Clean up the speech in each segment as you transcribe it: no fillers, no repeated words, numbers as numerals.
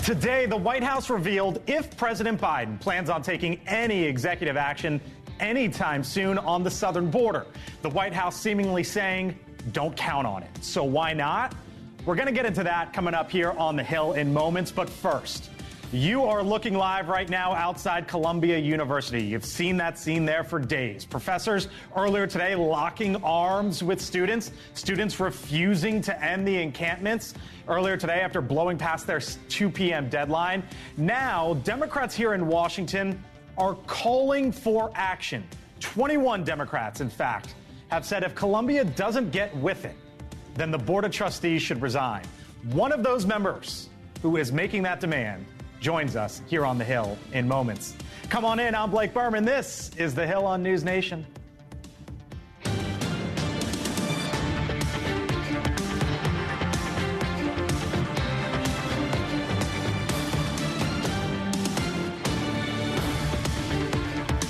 Today, the White House revealed if President Biden plans on taking any executive action anytime soon on the southern border. The White House seemingly saying, don't count on it. So why not? We're going to get into that coming up here on The Hill in moments. But first, you are looking live right now outside Columbia University. You've seen that scene there for days. Professors earlier today locking arms with students, students refusing to end the encampments earlier today after blowing past their 2 p.m. deadline. Now, Democrats here in Washington are calling for action. 21 Democrats, in fact, have said if Columbia doesn't get with it, then the Board of Trustees should resign. One of those members who is making that demand joins us here on The Hill in moments. Come on in, I'm Blake Berman. This is The Hill on NewsNation.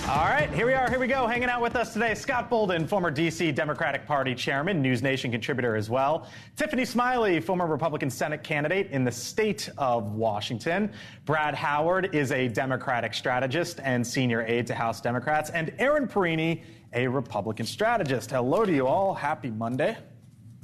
All right, here we go. Hanging out with us today, Scott Bolden, former D.C. Democratic Party chairman, NewsNation contributor as well. Tiffany Smiley, former Republican Senate candidate in the state of Washington. Brad Howard is a Democratic strategist and senior aide to House Democrats. And Aaron Perini, a Republican strategist. Hello to you all. Happy Monday.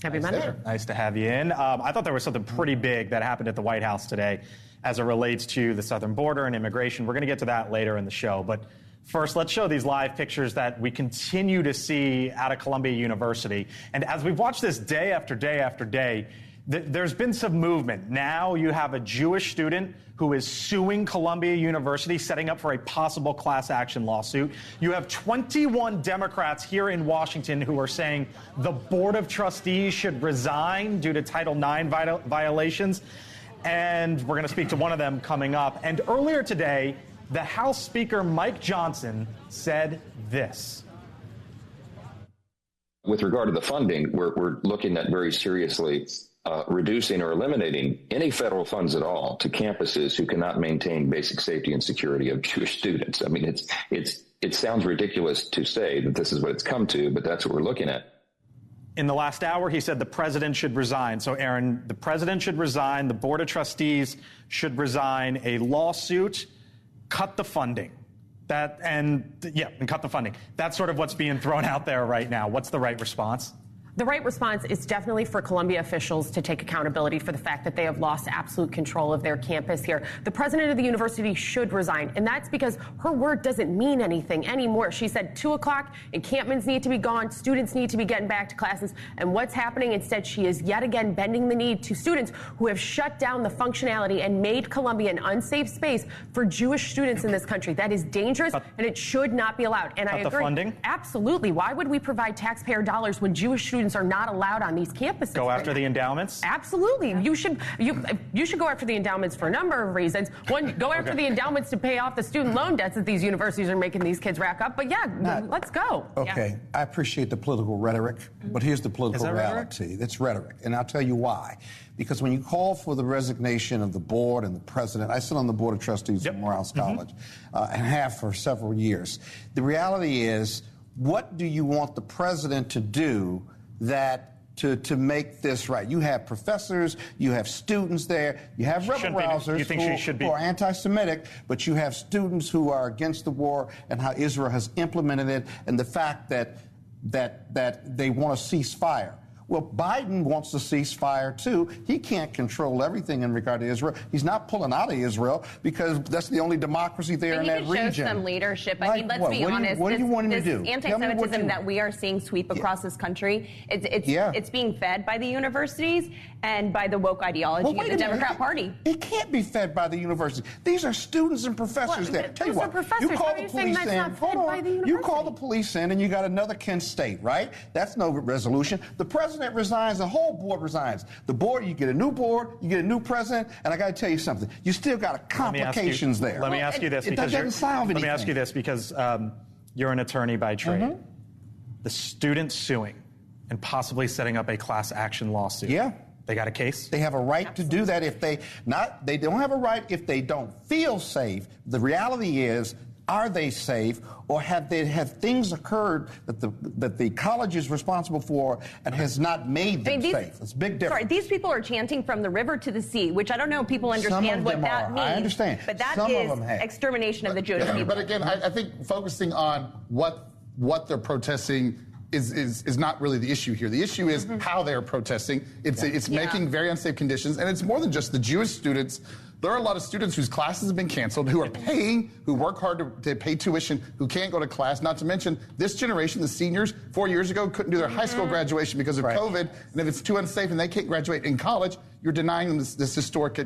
Happy Monday. Nice to have you in. I thought there was something pretty big that happened at the White House today as it relates to the southern border and immigration. We're going to get to that later in the show. But first, let's show these live pictures that we continue to see out of Columbia University. And as we've watched this day after day after day, there's been some movement. Now you have a Jewish student who is suing Columbia University, setting up for a possible class action lawsuit. You have 21 Democrats here in Washington who are saying the Board of Trustees should resign due to Title IX violations. And we're going to speak to one of them coming up. And earlier today, the House Speaker, Mike Johnson, said this. With regard to the funding, we're looking at very seriously reducing or eliminating any federal funds at all to campuses who cannot maintain basic safety and security of Jewish students. I mean, it sounds ridiculous to say that this is what it's come to, but that's what we're looking at. In the last hour, he said the president should resign. So, Aaron, the president should resign. The Board of Trustees should resign. A lawsuit. Cut the funding. And cut the funding. That's sort of what's being thrown out there right now. What's the right response? The right response is definitely for Columbia officials to take accountability for the fact that they have lost absolute control of their campus here. The president of the university should resign, and that's because her word doesn't mean anything anymore. She said 2 o'clock, encampments need to be gone, students need to be getting back to classes, and what's happening instead, she is yet again bending the knee to students who have shut down the functionality and made Columbia an unsafe space for Jewish students in this country. That is dangerous, and it should not be allowed. And I agree. The funding? Absolutely. Why would we provide taxpayer dollars when Jewish students are not allowed on these campuses? Go after the endowments? Absolutely. You should go after the endowments for a number of reasons. One, go after the endowments to pay off the student loan debts that these universities are making these kids rack up. But let's go. Okay, yeah. I appreciate the political rhetoric, but here's the political reality. It's rhetoric, and I'll tell you why. Because when you call for the resignation of the board and the president, I sit on the Board of Trustees at Morehouse College and have for several years. The reality is, what do you want the president to do to make this right? You have professors, you have students there, you have rebel-rousers who are anti-Semitic, but you have students who are against the war and how Israel has implemented it, and the fact that they want to cease fire. Well, Biden wants to cease fire, too. He can't control everything in regard to Israel. He's not pulling out of Israel because that's the only democracy there in that region. He could show some leadership. I mean, let's be honest. What do you want him to do? This anti-Semitism that we are seeing sweep across this country, it's being fed by the universities and by the woke ideology of the Democrat Party. It can't be fed by the universities. These are students and professors there. Tell you what, you call the police in. Hold on. You call the police in and you got another Kent State, right? That's no resolution. The president resigns, the whole board resigns. The board, you get a new board, you get a new president, and I got to tell you something. You still got complications there. Let me ask you this because you're an attorney by trade. The students suing and possibly setting up a class action lawsuit. Yeah. They got a case? They have a right to do that. They don't have a right if they don't feel safe. The reality is, Are they safe, or have things occurred that the college is responsible for and has not made them safe? It's a big difference. Sorry, these people are chanting from the river to the sea, which I don't know if people understand what that means. I understand. But that is extermination of the Jewish people. But again, I think focusing on what they're protesting is not really the issue here. The issue is how they're protesting. It's making very unsafe conditions, and it's more than just the Jewish students. There are a lot of students whose classes have been canceled, who are paying, who work hard to pay tuition, who can't go to class. Not to mention this generation, the seniors, 4 years ago couldn't do their high school graduation because of COVID. And if it's too unsafe and they can't graduate in college, you're denying them this historic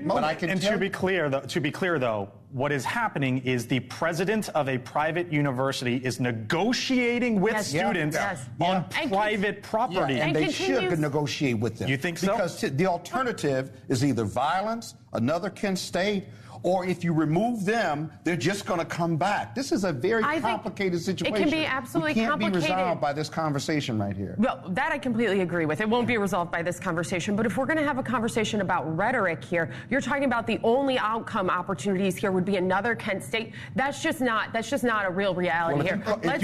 moment. To be clear, though, what is happening is the president of a private university is negotiating with students on private property. And they should negotiate with them. You think so? Because the alternative is either violence, another Kent State, or if you remove them, they're just going to come back. This is a very complicated situation. It can be absolutely complicated. It can't be resolved by this conversation right here. Well, that I completely agree with. It won't be resolved by this conversation. But if we're going to have a conversation about rhetoric here, you're talking about the only outcome opportunities here would be another Kent State. That's just not a real reality here. If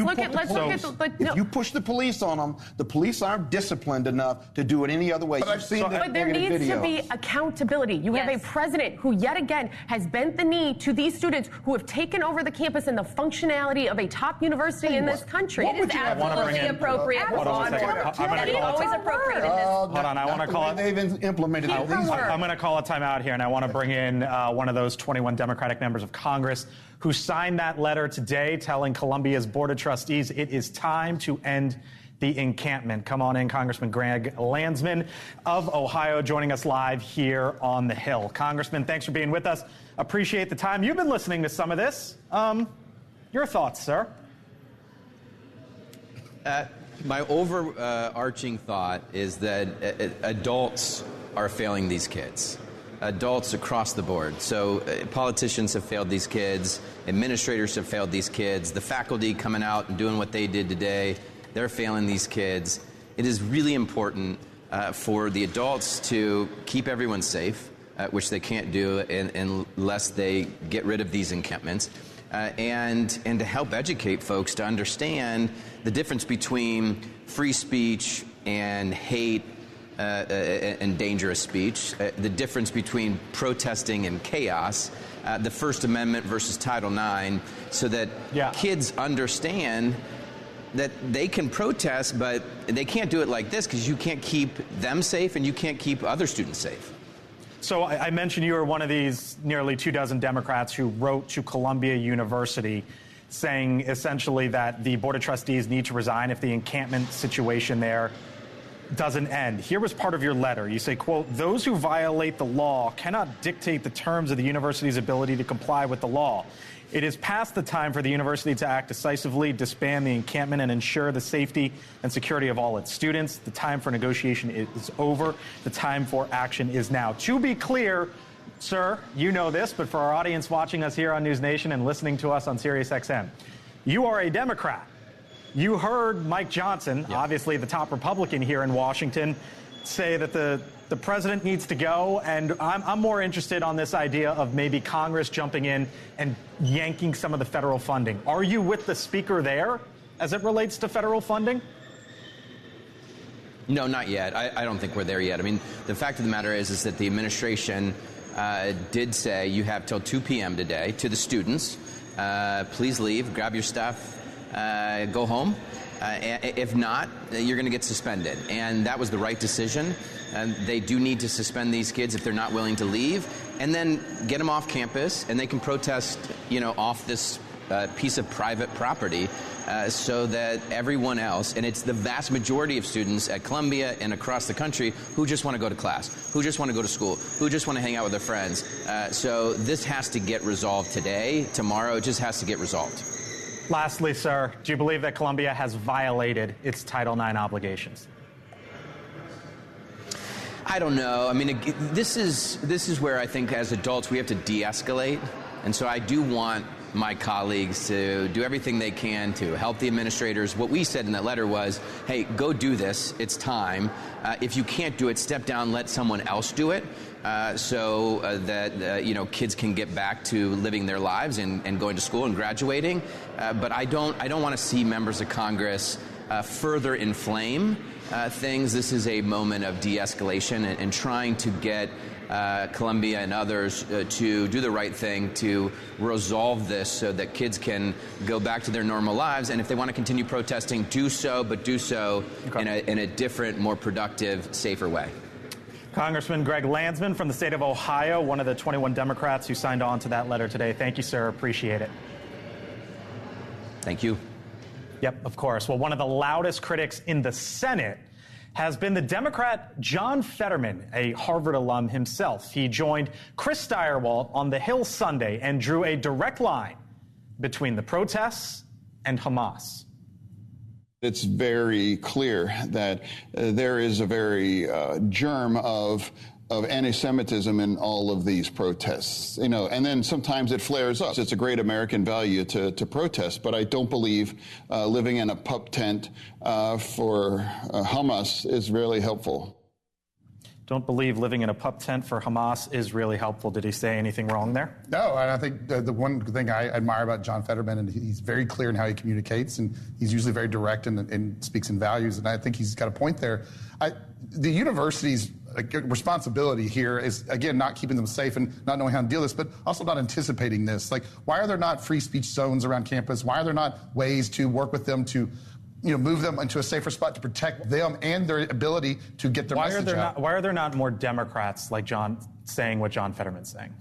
you push the police on them, the police aren't disciplined enough to do it any other way. But there needs to be accountability. You have a president who, yet again, has bent the knee to these students who have taken over the campus and the functionality of a top university in this country. It is absolutely appropriate. Hold on. That is always appropriate in this. Hold on, I want to call it. They've implemented I'm going to call a timeout here, and I want to bring in one of those 21 Democratic members of Congress who signed that letter today telling Columbia's Board of Trustees it is time to end the encampment. Come on in, Congressman Greg Lansman of Ohio, joining us live here on the Hill. Congressman, thanks for being with us. Appreciate the time. You've been listening to some of this. Your thoughts, sir? My overarching thought is that adults are failing these kids. Adults across the board. So politicians have failed these kids. Administrators have failed these kids. The faculty coming out and doing what they did today, they're failing these kids. It is really important for the adults to keep everyone safe, which they can't do unless they get rid of these encampments, and to help educate folks to understand the difference between free speech and hate and dangerous speech, the difference between protesting and chaos, the First Amendment versus Title IX, so that kids understand that they can protest, but they can't do it like this because you can't keep them safe and you can't keep other students safe. So I mentioned you were one of these nearly 24 Democrats who wrote to Columbia University saying essentially that the Board of Trustees need to resign if the encampment situation there doesn't end. Here was part of your letter. You say, quote, "Those who violate the law cannot dictate the terms of the university's ability to comply with the law. It is past the time for the university to act decisively, disband the encampment, and ensure the safety and security of all its students. The time for negotiation is over. The time for action is now." To be clear, sir, you know this, but for our audience watching us here on NewsNation and listening to us on SiriusXM, you are a Democrat. You heard Mike Johnson, obviously the top Republican here in Washington, say that the president needs to go, and I'm more interested on this idea of maybe Congress jumping in and yanking some of the federal funding. Are you with the speaker there as it relates to federal funding? No, not yet. I don't think we're there yet. I mean, the fact of the matter is that the administration did say you have till 2 p.m. today to the students. Please leave, grab your stuff, go home. If not, you're going to get suspended. And that was the right decision. They do need to suspend these kids if they're not willing to leave, and then get them off campus, and they can protest, off this piece of private property, so that everyone else, and it's the vast majority of students at Columbia and across the country who just want to go to class, who just want to go to school, who just want to hang out with their friends. So this has to get resolved today. Tomorrow, it just has to get resolved. Lastly, sir, do you believe that Columbia has violated its Title IX obligations? I don't know. I mean, this is where I think as adults we have to de-escalate. And so I do want my colleagues to do everything they can to help the administrators. What we said in that letter was, hey, go do this. It's time. If you can't do it, step down, let someone else do it. so that kids can get back to living their lives and going to school and graduating. But I don't want to see members of Congress further inflame things. This is a moment of de-escalation and trying to get Columbia and others to do the right thing to resolve this so that kids can go back to their normal lives. And if they want to continue protesting, do so, but do so in a different, more productive, safer way. Congressman Greg Lansman from the state of Ohio, one of the 21 Democrats who signed on to that letter today. Thank you, sir. Appreciate it. Thank you. Yep, of course. Well, one of the loudest critics in the Senate has been the Democrat John Fetterman, a Harvard alum himself. He joined Chris Stirewalt on the Hill Sunday and drew a direct line between the protests and Hamas. It's very clear that there is a very germ of anti-Semitism in all of these protests, and then sometimes it flares up. It's a great American value to protest, but I don't believe living in a pup tent for Hamas is really helpful. Don't believe living in a pup tent for Hamas is really helpful. Did he say anything wrong there? No, and I think the one thing I admire about John Fetterman, and he's very clear in how he communicates, and he's usually very direct and speaks in values, and I think he's got a point there. The university's responsibility here is, again, not keeping them safe and not knowing how to deal with this, but also not anticipating this. Like, why are there not free speech zones around campus? Why are there not ways to work with them to move them into a safer spot to protect them and their ability to get their message out? Why are there not more Democrats like John saying what John Fetterman's saying?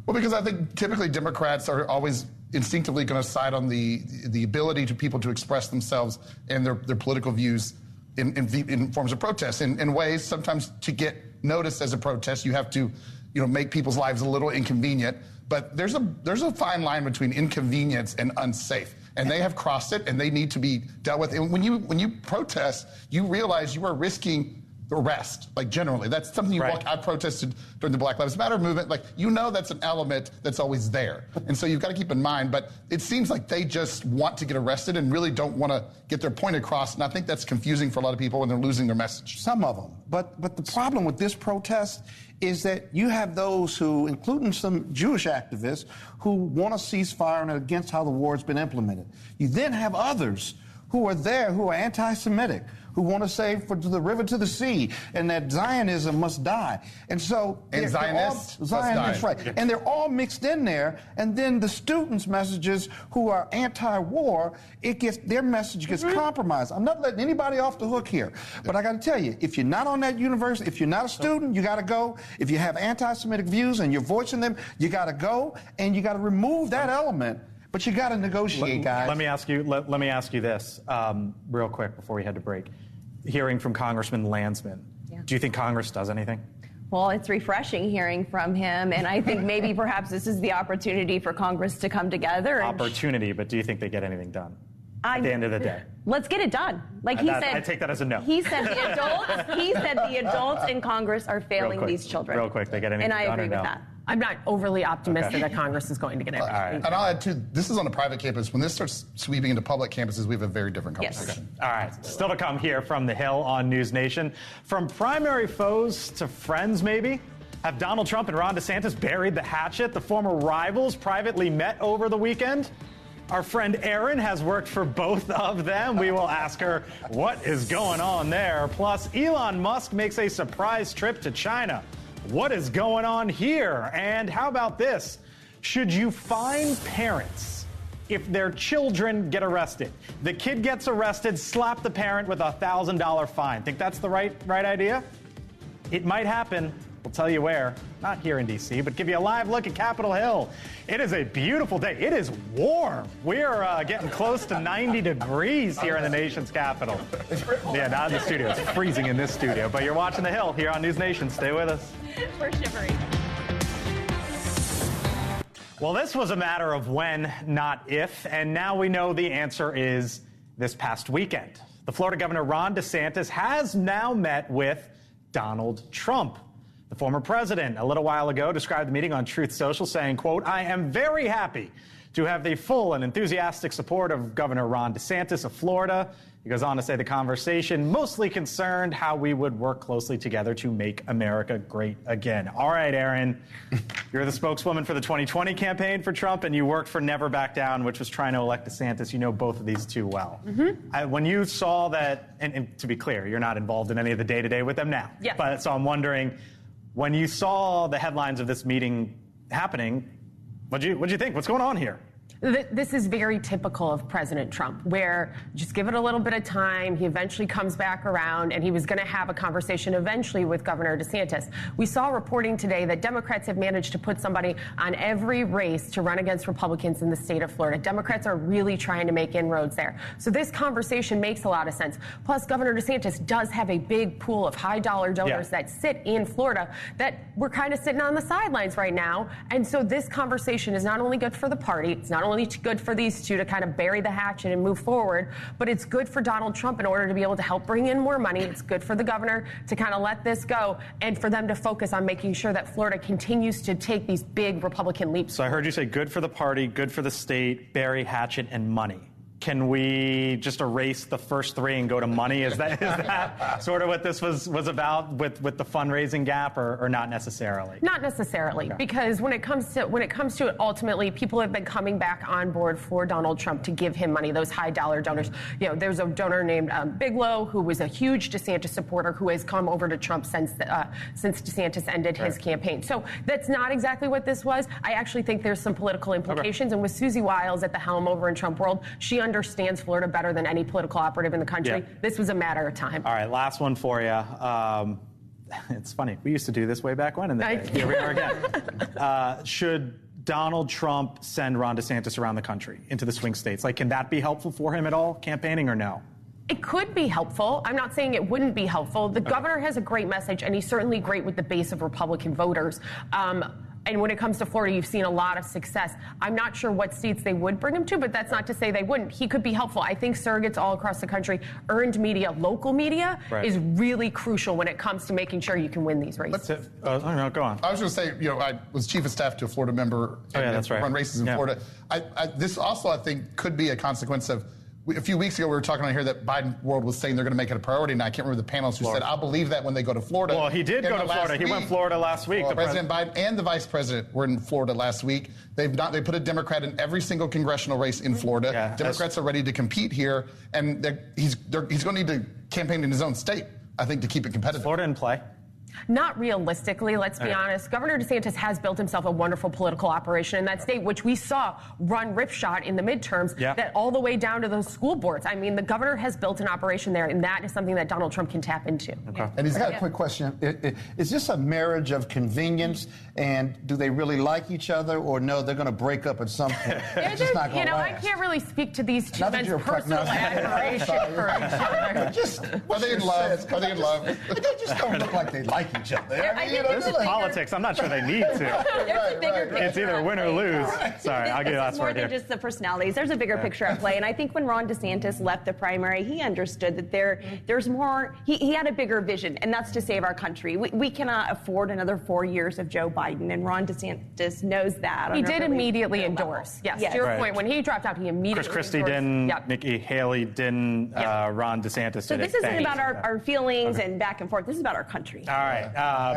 Well, because I think typically Democrats are always instinctively going to side on the ability to people to express themselves and their political views in forms of protest. In ways, sometimes to get noticed as a protest, you have to make people's lives a little inconvenient. But there's a fine line between inconvenience and unsafe. And they have crossed it, and they need to be dealt with. And when you protest, you realize you are risking arrest, generally. That's something I protested during the Black Lives Matter movement. That's an element that's always there. And so you've got to keep in mind. But it seems like they just want to get arrested and really don't want to get their point across. And I think that's confusing for a lot of people when they're losing their message. Some of them. But the problem with this protest is that you have those who, including some Jewish activists, who want a ceasefire and are against how the war has been implemented. You then have others who are there who are anti-Semitic, who want to say from the river to the sea, and that Zionism must die. And so Zionists must die. Right. Yeah. And they're all mixed in there. And then the students' messages who are anti-war, their message gets compromised. I'm not letting anybody off the hook here. But I got to tell you, if you're not on that university, if you're not a student, you got to go. If you have anti-Semitic views and you're voicing them, you got to go, and you got to remove that element. But you got to negotiate, guys. Let me ask you this real quick before we head to break. Hearing from Congressman Lansman, do you think Congress does anything? Well, it's refreshing hearing from him, and I think maybe perhaps this is the opportunity for Congress to come together. Opportunity, but do you think they get anything done at the end of the day? Let's get it done. I take that as a no. He said the adults in Congress are failing these children. Real quick, they get anything done? And I agree with that. I'm not overly optimistic that Congress is going to get it. Right. And I'll add, too, this is on a private campus. When this starts sweeping into public campuses, we have a very different conversation. Yes. All right. Still to come here from the Hill on NewsNation. From primary foes to friends, maybe? Have Donald Trump and Ron DeSantis buried the hatchet? The former rivals privately met over the weekend? Our friend Erin has worked for both of them. We will ask her what is going on there. Plus, Elon Musk makes a surprise trip to China. What is going on here? And how about this? Should you fine parents if their children get arrested? The kid gets arrested, slap the parent with a $1,000 fine. Think that's the right idea? It might happen. We'll tell you where. Not here in D.C., but give you a live look at Capitol Hill. It is a beautiful day. It is warm. We're getting close to 90 degrees here in the nation's capital. Yeah, not in the studio. It's freezing in this studio. But you're watching The Hill here on NewsNation. Stay with us. We're shivering. Well, this was a matter of when, not if, and now we know the answer is this past weekend. The Florida Governor Ron DeSantis has now met with Donald Trump. The former president, a little while ago, described the meeting on Truth Social, saying, quote, "I am very happy to have the full and enthusiastic support of Governor Ron DeSantis of Florida He goes on to say the conversation mostly concerned how we would work closely together to make America great again. All right, Aaron, you're the spokeswoman for the 2020 campaign for Trump, and you worked for Never Back Down, which was trying to elect DeSantis. You know both of these two well. When you saw that, and to be clear, you're not involved in any of the day-to-day with them now. Yes. But so I'm wondering, when you saw the headlines of this meeting happening, what'd you think? What's going on here? This is very typical of President Trump, where just give it a little bit of time, he eventually comes back around, and he was going to have a conversation eventually with Governor DeSantis. We saw reporting today that Democrats have managed to put somebody on every race to run against Republicans in the state of Florida. Democrats are really trying to make inroads there. So this conversation makes a lot of sense. Plus, Governor DeSantis does have a big pool of high-dollar donors that sit in Florida that we're kind of sitting on the sidelines right now. And so this conversation is not only good for the party, it's not only good for these two to kind of bury the hatchet and move forward, but it's good for Donald Trump in order to be able to help bring in more money. It's good for the governor to kind of let this go and for them to focus on making sure that Florida continues to take these big Republican leaps. So I heard you say good for the party, good for the state, bury hatchet, and money. Can we just erase the first three and go to money? Is that sort of what this was about with the fundraising gap, or not necessarily? Not necessarily, because when it comes to it, ultimately, people have been coming back on board for Donald Trump to give him money. Those high dollar donors. You know, there's a donor named Bigelow who was a huge DeSantis supporter who has come over to Trump since DeSantis ended his campaign. So that's not exactly what this was. I actually think there's some political implications, and with Susie Wiles at the helm over in Trump world, she understands Florida better than any political operative in the country. This was a matter of time. All right, last one for you. It's funny. We used to do this way back when, and here we are again. Should Donald Trump send Ron DeSantis around the country into the swing states? Like, can that be helpful for him at all, campaigning, or no? It could be helpful. I'm not saying it wouldn't be helpful. The governor has a great message, and he's certainly great with the base of Republican voters. And when it comes to Florida, you've seen a lot of success. I'm not sure what states they would bring him to, but that's not to say they wouldn't. He could be helpful. I think surrogates all across the country, earned media, local media, is really crucial when it comes to making sure you can win these races. Go on. I was going to say, I was chief of staff to a Florida member and run races in Florida. This also, I think, could be a consequence of. A few weeks ago, we were talking on here that Biden world was saying they're going to make it a priority, and I can't remember the panelists who said, I'll believe that when they go to Florida. Well, he did go to Florida. He went to Florida last week. President Biden and the vice president were in Florida last week. They put a Democrat in every single congressional race in Florida. Democrats are ready to compete here, and he's going to need to campaign in his own state, I think, to keep it competitive. Florida in play. Not realistically, let's be honest. Governor DeSantis has built himself a wonderful political operation in that state, which we saw run ripshot in the midterms, that all the way down to those school boards. I mean, the governor has built an operation there, and that is something that Donald Trump can tap into. And he's got a quick question. Is this a marriage of convenience, and do they really like each other, or no, they're going to break up at some point? It's just not going to last. I can't really speak to these two men's personal admiration for each other. Are they in love? Are they in love? They just don't look like they like each other. This is politics. I'm not sure they need to. It's either win or lose. Sorry, I'll give you last word here. More than just the personalities. There's a bigger picture at play. And I think when Ron DeSantis left the primary, he understood that there's more. He had a bigger vision, and that's to save our country. We cannot afford another 4 years of Joe Biden, and Ron DeSantis knows that. He did immediately endorse. Yes, to your point, when he dropped out, he immediately Chris Christie didn't, Nikki Haley didn't, Ron DeSantis did. So this isn't about our feelings and back and forth. This is about our country. All right.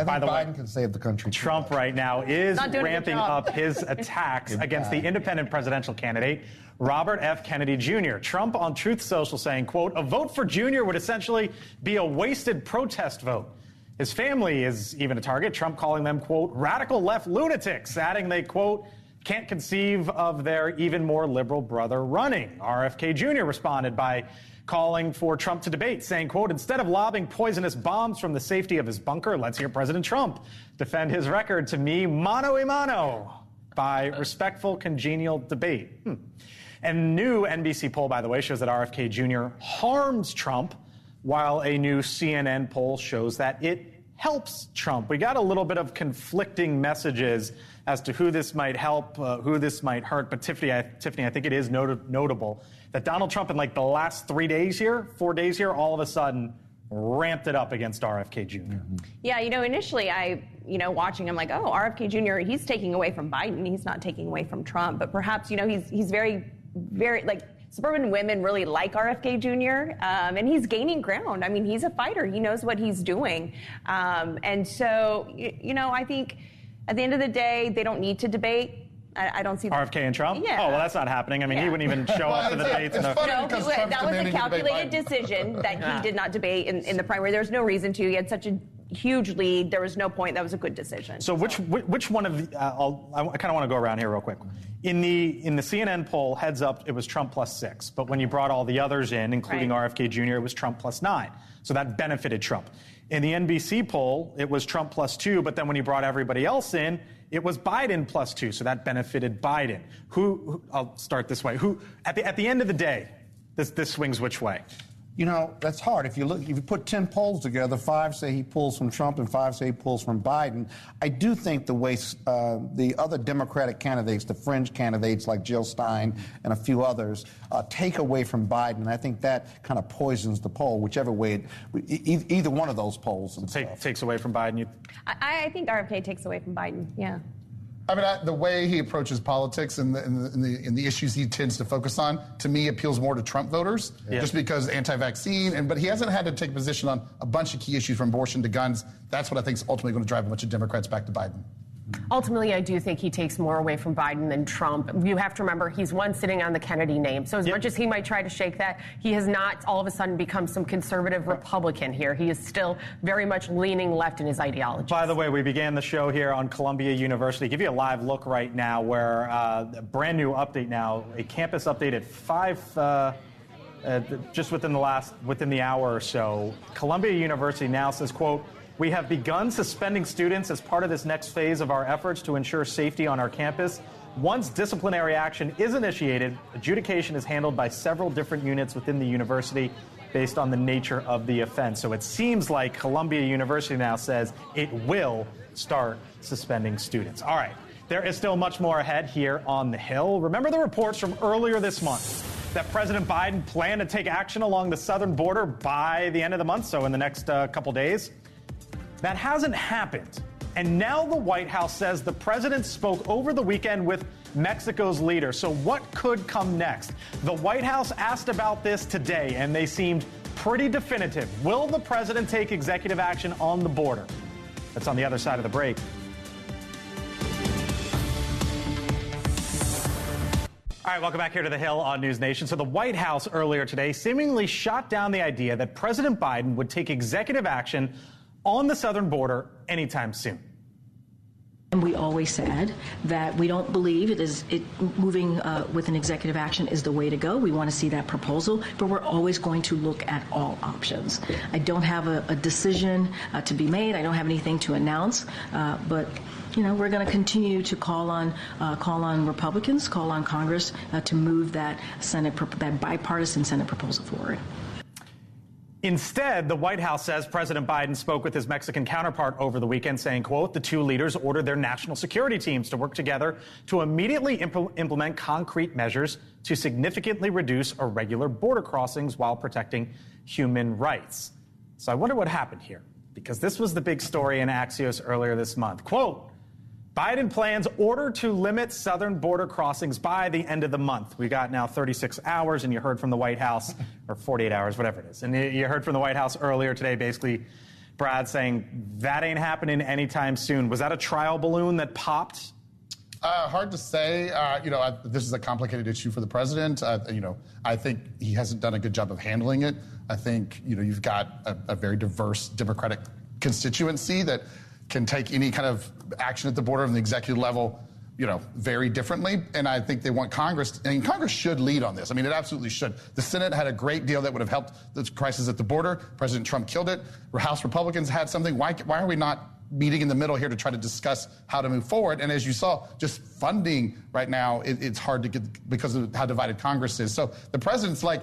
By the way, Biden can save the country. Trump right now is ramping up his attacks against the independent presidential candidate, Robert F. Kennedy Jr. Trump on Truth Social saying, quote, a vote for Jr. would essentially be a wasted protest vote. His family is even a target, Trump calling them, quote, radical left lunatics, adding they, quote, can't conceive of their even more liberal brother running. RFK Jr. responded by calling for Trump to debate, saying, quote, instead of lobbing poisonous bombs from the safety of his bunker, let's hear President Trump defend his record to me mano a mano by respectful, congenial debate. And new NBC poll, by the way, shows that RFK Jr. harms Trump, while a new CNN poll shows that it helps Trump. We got a little bit of conflicting messages as to who this might help, who this might hurt. But Tiffany, I think it is notable that Donald Trump in like the last 4 days here, all of a sudden ramped it up against RFK Jr. Yeah, initially watching him like, oh, RFK Jr., he's taking away from Biden. He's not taking away from Trump. But perhaps, he's very, very, like, suburban women really like RFK Jr., and he's gaining ground. I mean, he's a fighter. He knows what he's doing. And so, I think at the end of the day, they don't need to debate. I don't see RFK and Trump? Yeah. Oh, well, that's not happening. I mean, he wouldn't even show up to the debates. No, that was a calculated decision that he did not debate in the primary. There's no reason to. He had such a huge lead. There was no point. That was a good decision. So which one of I kind of want to go around here real quick. In the CNN poll, heads up, it was Trump +6. But when you brought all the others in, including RFK Jr., it was Trump +9. So that benefited Trump. In the NBC poll, it was Trump +2. But then when you brought everybody else in, it was Biden +2. So that benefited Biden. Who I'll start this way. Who at the end of the day, this swings which way? That's hard. If you put 10 polls together, 5 say he pulls from Trump and 5 say he pulls from Biden. I do think the way the other Democratic candidates, the fringe candidates like Jill Stein and a few others, take away from Biden, I think that kind of poisons the poll, whichever way, either one of those polls. Takes away from Biden? I think RFK takes away from Biden, yeah. I mean, the way he approaches politics and the issues he tends to focus on, to me, appeals more to Trump voters, just because anti-vaccine. But he hasn't had to take a position on a bunch of key issues, from abortion to guns. That's what I think is ultimately going to drive a bunch of Democrats back to Biden. Ultimately, I do think he takes more away from Biden than Trump. You have to remember, he's one sitting on the Kennedy name. So as much as he might try to shake that, he has not all of a sudden become some conservative Republican here. He is still very much leaning left in his ideology. By the way, we began the show here on Columbia University. Give you a live look right now where a brand new update now, a campus update at 5, just within the hour or so. Columbia University now says, quote, "We have begun suspending students as part of this next phase of our efforts to ensure safety on our campus. Once disciplinary action is initiated, adjudication is handled by several different units within the university based on the nature of the offense." So it seems like Columbia University now says it will start suspending students. All right, there is still much more ahead here on the Hill. Remember the reports from earlier this month that President Biden planned to take action along the southern border by the end of the month, so in the next couple days? That hasn't happened. And now the White House says the president spoke over the weekend with Mexico's leader. So what could come next? The White House asked about this today, and they seemed pretty definitive. Will the president take executive action on the border? That's on the other side of the break. All right, welcome back here to the Hill on NewsNation. So the White House earlier today seemingly shot down the idea that President Biden would take executive action on the southern border anytime soon. And we always said that we don't believe moving with an executive action is the way to go. We want to see that proposal, but we're always going to look at all options. I don't have a decision to be made. I don't have anything to announce, but we're going to continue to call on Republicans, call on Congress to move that bipartisan Senate proposal forward. Instead, the White House says President Biden spoke with his Mexican counterpart over the weekend, saying, quote, "The two leaders ordered their national security teams to work together to immediately implement concrete measures to significantly reduce irregular border crossings while protecting human rights." So I wonder what happened here, because this was the big story in Axios earlier this month. Quote, "Biden plans order to limit southern border crossings by the end of the month." We got now 36 hours, and you heard from the White House, or 48 hours, whatever it is. And you heard from the White House earlier today, basically, Brad saying that ain't happening anytime soon. Was that a trial balloon that popped? Hard to say. This is a complicated issue for the president. I think he hasn't done a good job of handling it. I think, you've got a very diverse Democratic constituency that can take any kind of action at the border on the executive level, very differently. And I think they want Congress, and Congress should lead on this. I mean, it absolutely should. The Senate had a great deal that would have helped the crisis at the border. President Trump killed it. House Republicans had something. Why are we not meeting in the middle here to try to discuss how to move forward? And as you saw, just funding right now, it's hard to get because of how divided Congress is. So the president's like,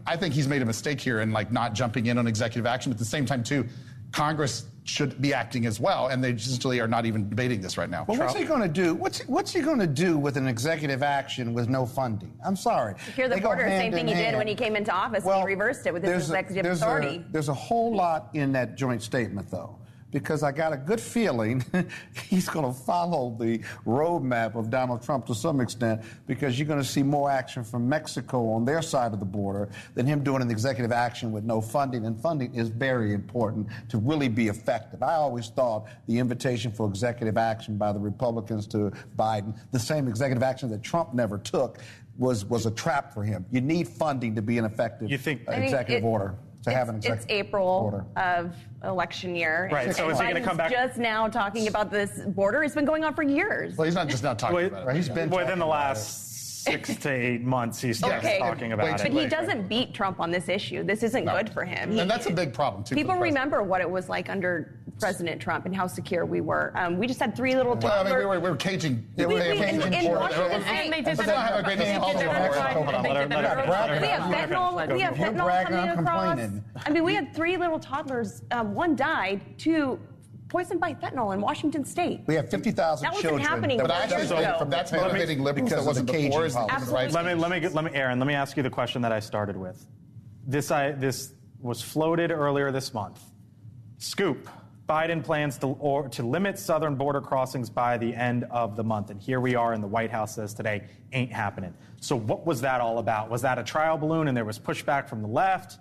I think he's made a mistake here in not jumping in on executive action. But at the same time, too, Congress should be acting as well, and they just are not even debating this right now. Well, what's he going to do? What's he going to do with an executive action with no funding? I'm sorry. Secure the border, same thing he did when he came into office, and he reversed it with his executive authority. There's a whole lot in that joint statement, though. because I got a good feeling he's going to follow the roadmap of Donald Trump to some extent, because you're going to see more action from Mexico on their side of the border than him doing an executive action with no funding. And funding is very important to really be effective. I always thought the invitation for executive action by the Republicans to Biden, the same executive action that Trump never took, was a trap for him. You need funding to be an effective executive order. It's April order of election year. Right, so is he going to come back? Just now talking about this border. It's been going on for years. Well, he's not just now talking about it. Right? He's been within the last 6 to 8 months, he's just talking about it. But he doesn't beat Trump on this issue. This isn't good for him. And that's a big problem, too. People remember what it was like under President Trump and how secure we were. We just had 3 little toddlers. Well, I mean, we were caging. In Washington State, they did that. We have fentanyl coming across. I mean, we had 3 little toddlers. One died. 2 poisoned by fentanyl in Washington State. We have 50,000 children. That wasn't happening. But actually, that's motivating liberals. That wasn't before. Aaron, let me ask you the question that I started with. This was floated earlier this month. Scoop: Biden plans to limit southern border crossings by the end of the month. And here we are, and the White House says today, ain't happening. So what was that all about? Was that a trial balloon and there was pushback from the left?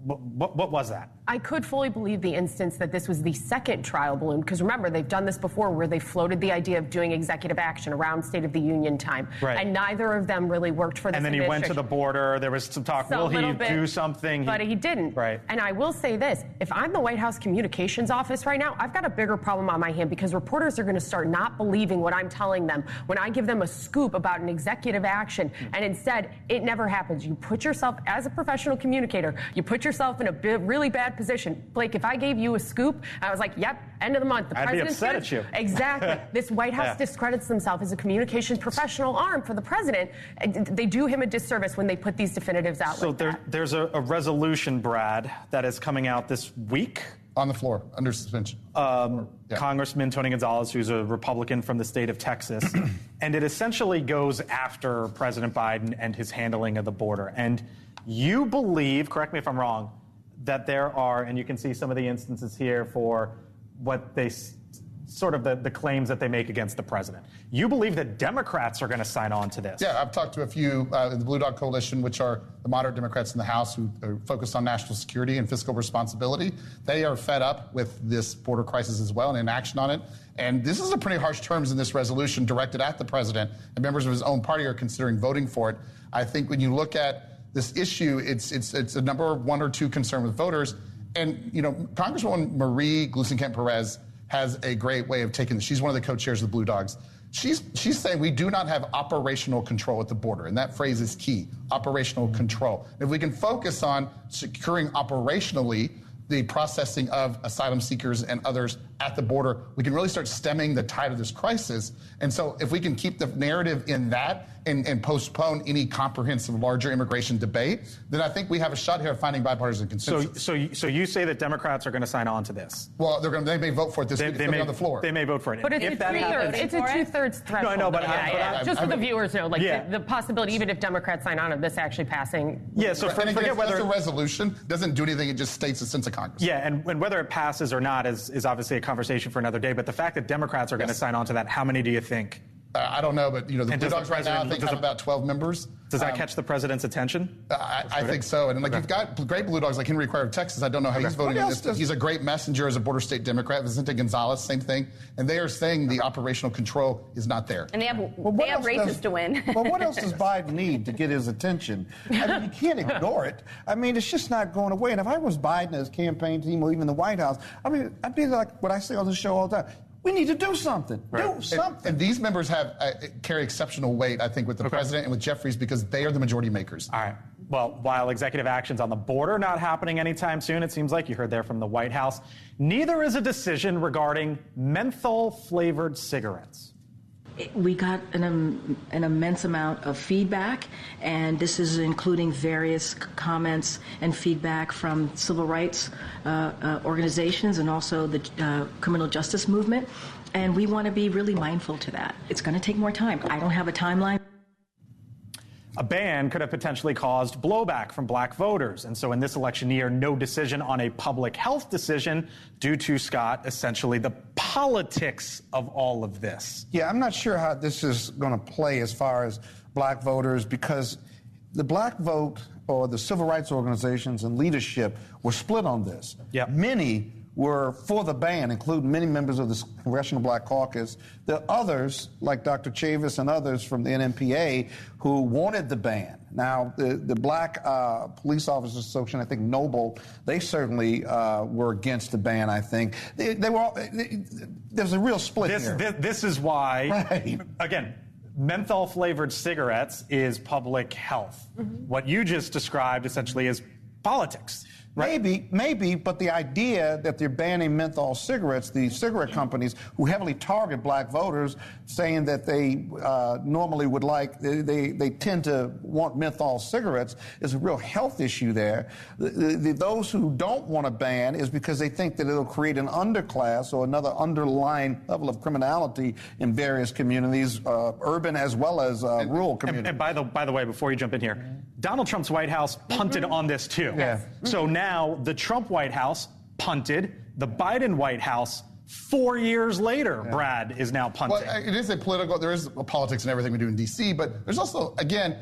What was that? I could fully believe the instance that this was the second trial balloon, because remember, they've done this before where they floated the idea of doing executive action around State of the Union time. Right. And neither of them really worked for this And then he went to the border. There was some talk, will he do something? But he didn't. Right. And I will say this, if I'm the White House Communications Office right now, I've got a bigger problem on my hand, because reporters are going to start not believing what I'm telling them when I give them a scoop about an executive action. And instead, it never happens. You put yourself, as a professional communicator, you put yourself in a really bad position. Blake, if I gave you a scoop, I was like, yep, end of the month. I'd be upset at you. Exactly. This White House discredits themselves as a communications professional arm for the president. They do him a disservice when they put these definitives out like that. So there's a resolution, Brad, that is coming out this week. On the floor, under suspension. Congressman Tony Gonzalez, who's a Republican from the state of Texas, and it essentially goes after President Biden and his handling of the border. And you believe, correct me if I'm wrong, that there are, and you can see some of the instances here for what they sort of the claims that they make against the president. You believe that Democrats are going to sign on to this? Yeah, I've talked to a few in the Blue Dog Coalition, which are the moderate Democrats in the House who are focused on national security and fiscal responsibility. They are fed up with this border crisis as well and in action on it. And this is a pretty harsh terms in this resolution directed at the president, and members of his own party are considering voting for it. I think when you look at this issue, it's a number 1 or 2 concern with voters. And, you know, Congresswoman Marie Gluesenkamp-Perez has a great way of taking this. She's one of the co-chairs of the Blue Dogs. She's saying we do not have operational control at the border, and that phrase is key, operational control. If we can focus on securing operationally the processing of asylum seekers and others at the border, we can really start stemming the tide of this crisis. And so if we can keep the narrative in that and postpone any comprehensive larger immigration debate, then I think we have a shot here of finding bipartisan consensus. So you say that Democrats are going to sign on to this? Well, they may vote for it this week. It's on the floor. They may vote for it. But it's a two-thirds threshold. No, I know, but just so the viewers know, like the possibility, even if Democrats sign on of this actually passing. Yeah, so forget whether the resolution doesn't do anything; it just states the sense of Congress. Yeah, and whether it passes or not is obviously a conversation for another day. But the fact that Democrats are going to sign on to that, how many do you think? I don't know, but you know, the Blue Dogs right now I think have about 12 members. Does that catch the president's attention? I think so. And like you've got great Blue Dogs like Henry Cuellar of Texas. I don't know how he's voting on this, but he's a great messenger as a border state Democrat. Vicente Gonzalez, same thing. And they are saying the operational control is not there. And they have races to win. Well, what else does Biden need to get his attention? I mean, you can't ignore it. I mean, it's just not going away. And if I was Biden, his campaign team, or even the White House, I mean, I'd be like what I say on the show all the time. We need to do something. Right. Do something. And these members carry exceptional weight, I think, with the president and with Jeffries because they are the majority makers. All right. Well, while executive actions on the border not happening anytime soon, it seems like you heard there from the White House, neither is a decision regarding menthol-flavored cigarettes. We got an immense amount of feedback, and this is including various comments and feedback from civil rights organizations and also the criminal justice movement. And we want to be really mindful to that. It's going to take more time. I don't have a timeline. A ban could have potentially caused blowback from black voters. And so in this election year, no decision on a public health decision due to, Scott, essentially the politics of all of this. Yeah, I'm not sure how this is going to play as far as black voters, because the black vote or the civil rights organizations and leadership were split on this. Yep. Many were for the ban, including many members of the Congressional Black Caucus. There are others, like Dr. Chavis and others from the NMPA, who wanted the ban. Now, the Black Police Officers Association, I think Noble, they certainly were against the ban, I think. There's a real split here. This is why, right. Again, menthol-flavored cigarettes is public health. Mm-hmm. What you just described essentially is politics. Right? Maybe, but the idea that they're banning menthol cigarettes, the cigarette companies who heavily target black voters, saying that they normally would like, they tend to want menthol cigarettes, is a real health issue there. Those who don't want to ban is because they think that it'll create an underclass or another underlying level of criminality in various communities, urban as well as rural communities. And by the way, before you jump in here, Donald Trump's White House punted on this too. Yeah. So now the Trump White House punted, the Biden White House 4 years later, Brad, is now punting. Well, it is there is a politics in everything we do in D.C., but there's also, again,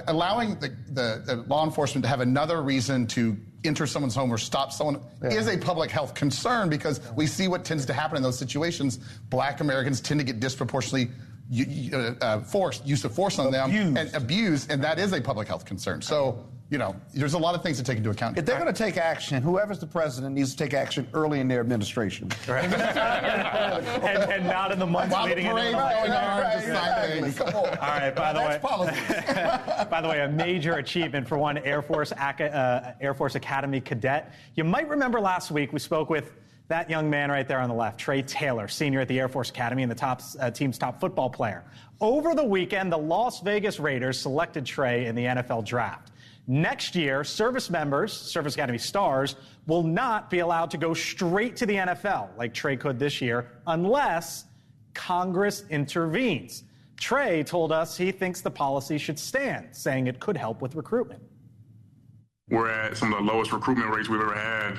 allowing the law enforcement to have another reason to enter someone's home or stop someone is a public health concern, because we see what tends to happen in those situations. Black Americans tend to get disproportionately use of force on them and abused, and that is a public health concern. So, there's a lot of things to take into account. If they're going to take action, whoever's the president needs to take action early in their administration. Right. and not in the months leading into the All right, by the way, a major achievement for one Air Force Academy cadet. You might remember last week we spoke with that young man right there on the left, Trey Taylor, senior at the Air Force Academy and the team's top football player. Over the weekend, the Las Vegas Raiders selected Trey in the NFL draft. Next year, service members, Service Academy stars, will not be allowed to go straight to the NFL like Trey could this year unless Congress intervenes. Trey told us he thinks the policy should stand, saying it could help with recruitment. We're at some of the lowest recruitment rates we've ever had.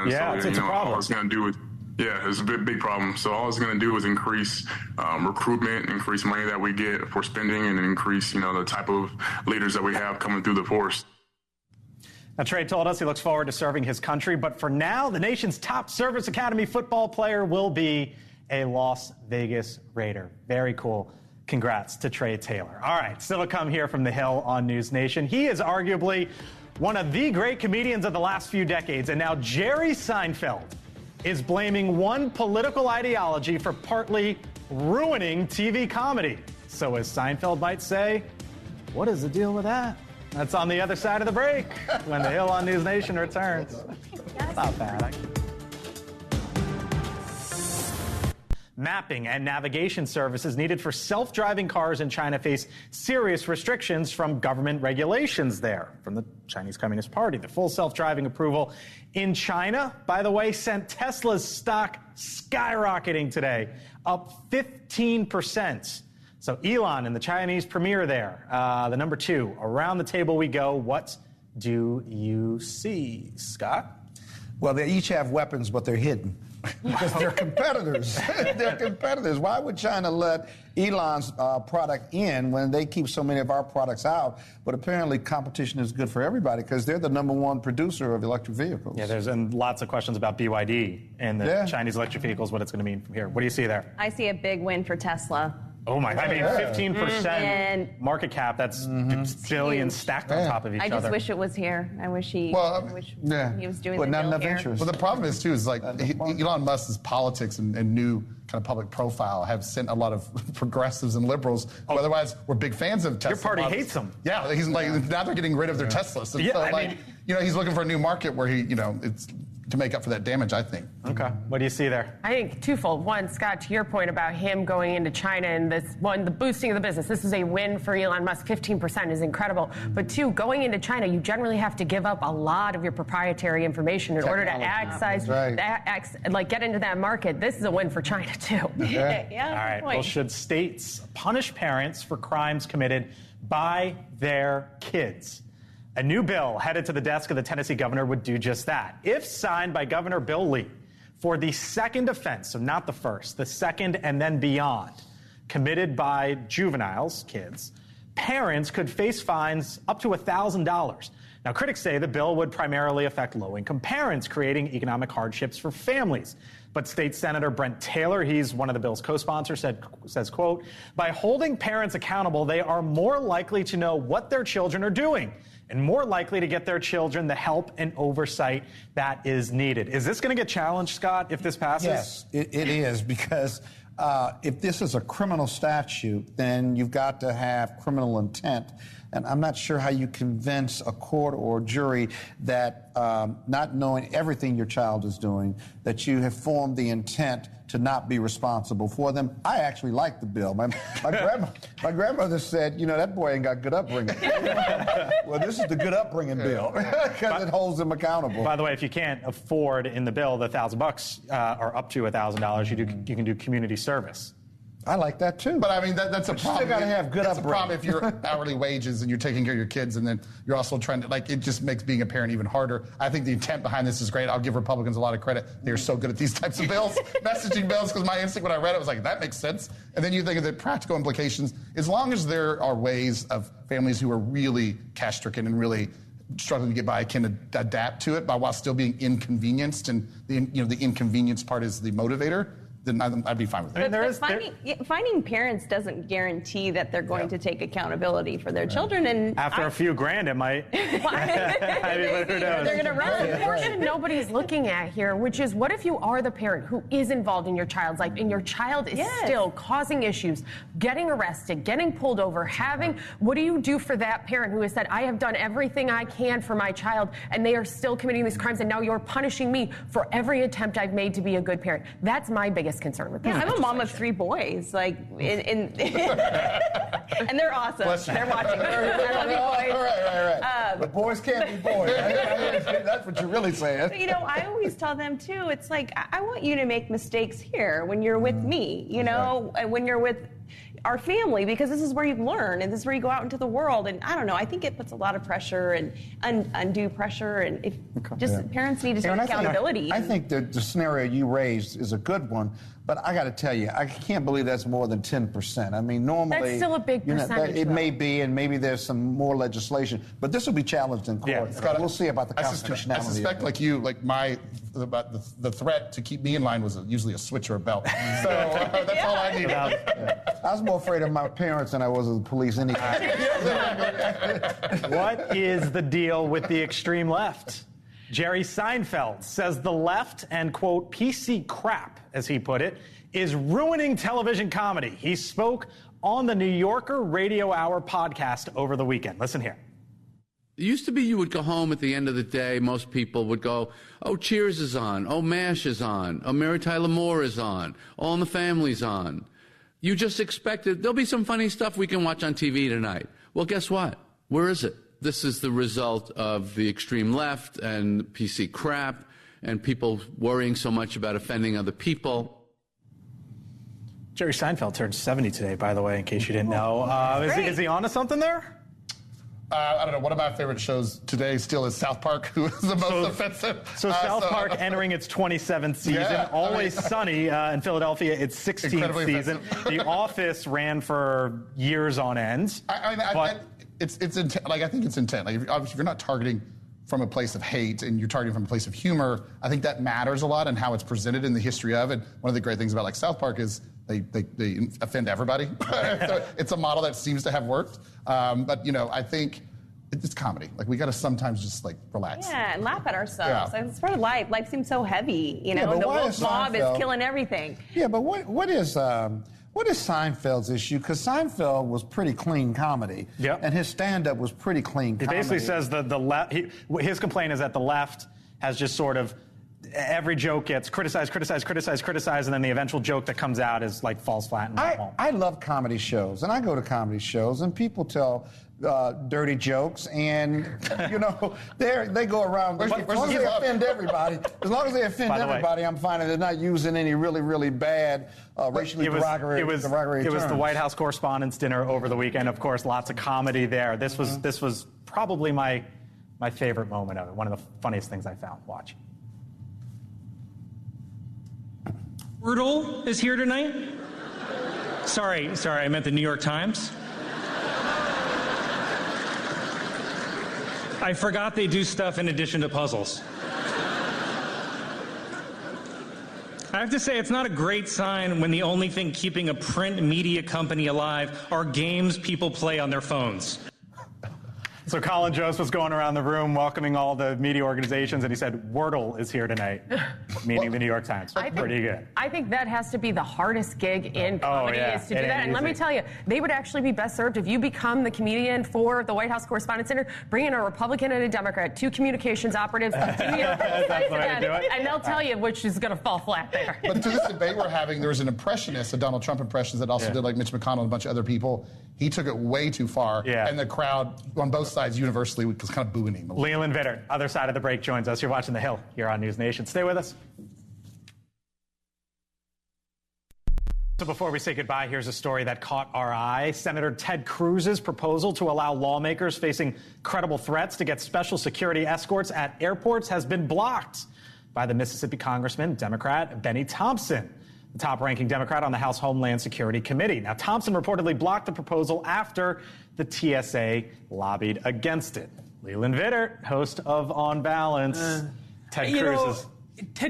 It's a problem. All it's going to do is, it's a big problem. So all it's going to do is increase recruitment, increase money that we get for spending, and increase, the type of leaders that we have coming through the force. Now, Trey told us he looks forward to serving his country, but for now, the nation's top Service Academy football player will be a Las Vegas Raider. Very cool. Congrats to Trey Taylor. All right, still to come here from the Hill on NewsNation. He is arguably one of the great comedians of the last few decades, and now Jerry Seinfeld is blaming one political ideology for partly ruining TV comedy. So as Seinfeld might say, what is the deal with that? That's on the other side of the break when the Hill on NewsNation returns. Not bad, actually. Mapping and navigation services needed for self-driving cars in China face serious restrictions from government regulations there from the Chinese Communist Party. The full self-driving approval in China, by the way, sent Tesla's stock skyrocketing today, up 15%. So Elon and the Chinese premier there, the number 2. Around the table we go. What do you see, Scott? Well, they each have weapons, but they're hidden. Because they're competitors. They're competitors. Why would China let Elon's product in when they keep so many of our products out? But apparently competition is good for everybody because they're the number 1 producer of electric vehicles. Yeah, there's lots of questions about BYD and the Chinese electric vehicles, what it's going to mean from here. What do you see there? I see a big win for Tesla. Oh my! I mean, 15% market cap. That's billions stacked on top of each other. I just wish it was here. I wish he was doing but the not deal enough here. interest. Well, the problem is, too, is Elon Musk's politics and new kind of public profile have sent a lot of progressives and liberals who otherwise were big fans of Tesla. Your party hates him. Yeah, he's now they're getting rid of their Teslas. And he's looking for a new market where it's to make up for that damage, I think. Okay. What do you see there? I think twofold. One, Scott, to your point about him going into China and the boosting of the business. This is a win for Elon Musk. 15% is incredible. But two, going into China, you generally have to give up a lot of your proprietary information in order to get into that market. This is a win for China, too. Yeah. All right. Well, should states punish parents for crimes committed by their kids? A new bill headed to the desk of the Tennessee governor would do just that. If signed by Governor Bill Lee, for the second offense, so not the first, the second and then beyond, committed by juveniles, kids, parents could face fines up to $1,000. Now, critics say the bill would primarily affect low-income parents, creating economic hardships for families. But State Senator Brent Taylor, he's one of the bill's co-sponsors, says, quote, by holding parents accountable, they are more likely to know what their children are doing and more likely to get their children the help and oversight that is needed. Is this going to get challenged, Scott, if this passes? Yes, it is, because if this is a criminal statute, then you've got to have criminal intent. And I'm not sure how you convince a court or jury that not knowing everything your child is doing, that you have formed the intent to not be responsible for them. I actually like the bill. My grandmother said, that boy ain't got good upbringing. Well, this is the good upbringing bill, because it holds them accountable. By the way, if you can't afford in the bill the $1,000 or up to $1,000, you can do community service. I like that too. But I mean, that's a problem. You still got to have good upbringing. That's a problem if you're hourly wages and you're taking care of your kids, and then you're also trying to, it just makes being a parent even harder. I think the intent behind this is great. I'll give Republicans a lot of credit. They're so good at these types of bills, messaging bills, because my instinct when I read it was like, that makes sense. And then you think of the practical implications. As long as there are ways of families who are really cash-stricken and really struggling to get by can adapt to it while still being inconvenienced, and the inconvenience part is the motivator, then I'd be fine with it. But finding parents doesn't guarantee that they're going to take accountability for their children. And after a few grand, it might. I mean, who knows? They're going to run. The portion nobody's looking at here, which is, what if you are the parent who is involved in your child's life, and your child is still causing issues, getting arrested, getting pulled over, what do you do for that parent who has said, I have done everything I can for my child, and they are still committing these crimes, and now you're punishing me for every attempt I've made to be a good parent? That's my biggest concern with this. Yeah, I'm a mom of 3 boys, and they're awesome. They're watching. I love you, boys. Right. But boys can't be boys. That's what you're really saying. But, I always tell them too. It's like, I want you to make mistakes here when you're with me. And when you're with our family, because this is where you learn, and this is where you go out into the world. And I don't know, I think it puts a lot of pressure and undue pressure, and parents need to take accountability. I think the scenario you raised is a good one, but I got to tell you, I can't believe that's more than 10%. I mean, normally that's still a big percentage. It may be, and maybe there's some more legislation, but this will be challenged in court. Yeah, we'll see about the constitutionality. I suspect, the threat to keep me in line was usually a switch or a belt. So that's all I needed. I was more afraid of my parents than I was of the police anyway. What is the deal with the extreme left? Jerry Seinfeld says the left and, quote, PC crap, as he put it, is ruining television comedy. He spoke on the New Yorker Radio Hour podcast over the weekend. Listen here. It used to be you would go home at the end of the day, most people would go, oh, Cheers is on, oh, MASH is on, oh, Mary Tyler Moore is on, All in the Family's on. You just expected there'll be some funny stuff we can watch on TV tonight. Well, guess what? Where is it? This is the result of the extreme left and PC crap and people worrying so much about offending other people. Jerry Seinfeld turned 70 today, by the way, in case you didn't know. Is he on to something there? I don't know. One of my favorite shows today still is South Park, who is the most offensive. So South Park entering its 27th season. Yeah, Always Sunny in Philadelphia, its 16th season. The Office ran for years on end. I think it's intent. Like, if you're not targeting from a place of hate and you're targeting from a place of humor, I think that matters a lot, and how it's presented in the history of it. One of the great things about South Park is they offend everybody. So it's a model that seems to have worked. But I think it's comedy. We got to sometimes just relax. Yeah, and laugh at ourselves. Yeah. It's part of life. Life seems so heavy, and the woke mob is killing everything. Yeah, but what is Seinfeld's issue? Because Seinfeld was pretty clean comedy. Yep. And his stand-up was pretty clean comedy. He basically says the left. His complaint is that the left has just sort of every joke gets criticized, and then the eventual joke that comes out is like falls flat and went home. I love comedy shows, and I go to comedy shows, and people tell dirty jokes, and they go around. As long as they offend everybody, I'm fine. And they're not using any really, really bad racially derogatory terms. It was the White House Correspondents' Dinner over the weekend. Of course, lots of comedy there. This was probably my favorite moment of it. One of the funniest things I found watching. Parental is here tonight. Sorry, I meant the New York Times. I forgot they do stuff in addition to puzzles. I have to say, it's not a great sign when the only thing keeping a print media company alive are games people play on their phones. So Colin Jost was going around the room welcoming all the media organizations, and he said, Wordle is here tonight, meaning the New York Times. Pretty good. I think that has to be the hardest gig in comedy is to do that. And let me tell you, they would actually be best served if you become the comedian for the White House Correspondents' Dinner, bring in a Republican and a Democrat, 2 communications operatives, and they'll tell you which is going to fall flat there. But to this debate we're having, there was an impressionist, a Donald Trump impressionist that also did like Mitch McConnell and a bunch of other people. He took it way too far, and the crowd on both sides universally was kind of booing him. Leland Vittert, other side of the break, joins us. You're watching The Hill here on NewsNation. Stay with us. So before we say goodbye, here's a story that caught our eye. Senator Ted Cruz's proposal to allow lawmakers facing credible threats to get special security escorts at airports has been blocked by the Mississippi Congressman, Democrat Benny Thompson, the top-ranking Democrat on the House Homeland Security Committee. Now, Thompson reportedly blocked the proposal after the TSA lobbied against it. Leland Vittert, host of On Balance. Ted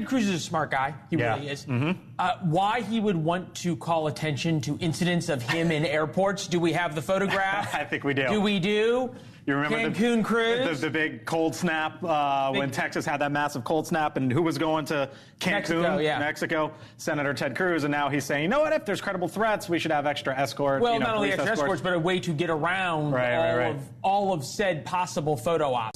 Cruz is a smart guy. He really is. Mm-hmm. Why he would want to call attention to incidents of him in airports? Do we have the photograph? I think we do. Do we do? You remember Cancun Cruz? The big cold snap when Texas had that massive cold snap, and who was going to Cancun, Mexico? Senator Ted Cruz, and now he's saying, you know what, if there's credible threats, we should have extra escort. Well, not only extra escorts, but a way to get around all of said possible photo ops.